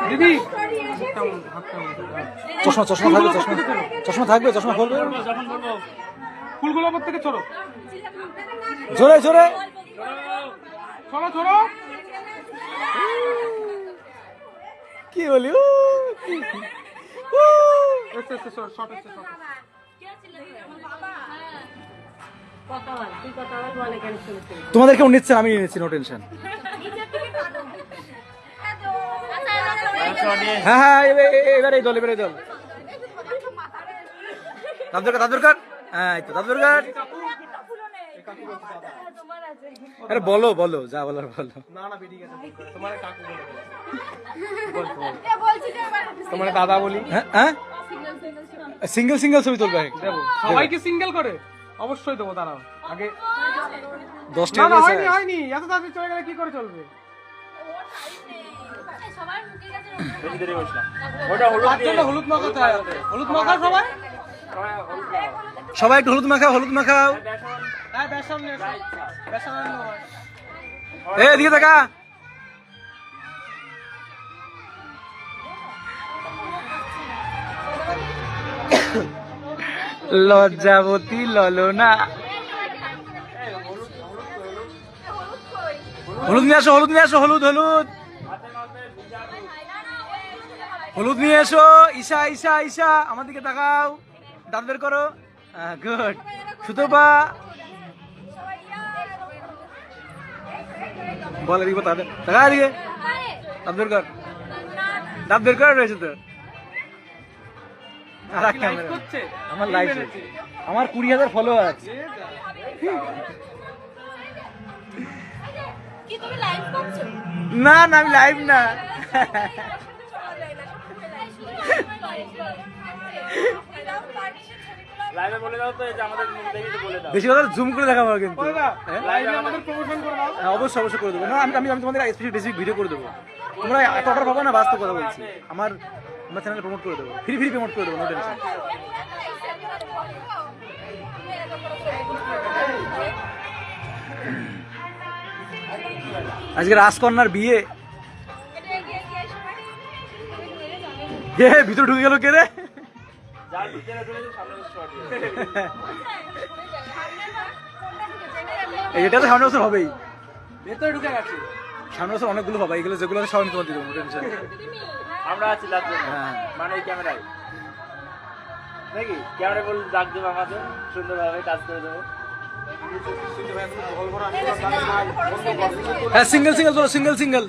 দিদি চশমা চশমা থাকবে, চশমা চশমা থাকবে, চশমা খুলবে। ফুলগুলো প্রত্যেকে ছোড়ো, জোরে জোরে। ছোড়ো ছোড়ো। কি বলি? এসে এসে শর্ট এসে শর্ট। তোমাদের কেউ নিচ্ছে, আমি নিচ্ছি, নো টেনশন। হ্যাঁ হ্যাঁ, এবার এই দল, এবার এই দল। দাদুরকার, হ্যাঁ এই তো দাদুরকার। আরে বলো বলো, যা বলার বলো। না না বেরিয়ে গেছে, তোমার কাকু তোমার দাদা বলি। হ্যাঁ হ্যাঁ, সিঙ্গেল সিঙ্গেল ছবি তুলবে। দেবো সবাইকে সিঙ্গেল করে, অবশ্যই দেবো। দাঁড়াও আগে 10 না টাকা না, করে হয়নি হয়নি, এত তাড়াতাড়ি চলে গেলে কি করে চলবে? তার জন্য হলুদ মাখাতে হয়, হলুদ মাখাও সবাই। সবাই একটু হলুদ মাখাও, হলুদ মাখাও। হ্যাঁ বেসন নিয়ে এসো, বেসন আনলো হয়। এদিকে দেখা। লজ্জাবতী ললনা, হলুদ নিয়ে আসো, হলুদ নিয়ে আসো, হলুদ হলুদ হলুদ নিয়ে এসো। ঈশা ঈশা ঈশা, আমার দিকে তাকাও, দাঁত বের করো। গুড। সুতপা বল, এদিকে তাকাও, তাকা এদিকে, দাঁত বের কর, দাঁত বের করা রয়েছে তো। আর এক ক্যামেরা, করছে আমার লাইভ, আমার 20,000 ফলোয়ার আছে। না না, আমি লাইভ না। বেশি কথা জুম করে দেখাবো কিন্তু। লাইভে আমাদের প্রমোশন করে দাও। হ্যাঁ, অবশ্যই অবশ্যই করে দেবো। না আমি আমি তোমাদের স্পেসিফিক ভিডিও করে দেবো। তোমরা এত অর্ডার পাবো না, বাস্তব কথা বলছি। আমার চ্যানেলে প্রমোট করে দেবো, ফ্রি ফ্রি প্রমোট করে দেবো, নো টেনশন। আজকে রাজকন্যার বিয়ে। ভিতরে ঢুকে গেল কে রে? এটা তো সামনে বছর হবেই, ভেতরে ঢুকে গেছে। সামনে বছর অনেকগুলো পাবা, এগুলো যেগুলো সব আমি তোমার দিয়ে দেবো, টেনশন। আমরা আছি তার জন্য, হ্যাঁ মানে এই ক্যামেরায় নাকি ক্যামেরা বলে ডাক দেবো, আমাদের সুন্দরভাবে কাজ করে দেবো। হ্যাঁ, সিঙ্গেল সিঙ্গেল তোলো, সিঙ্গেল সিঙ্গেল।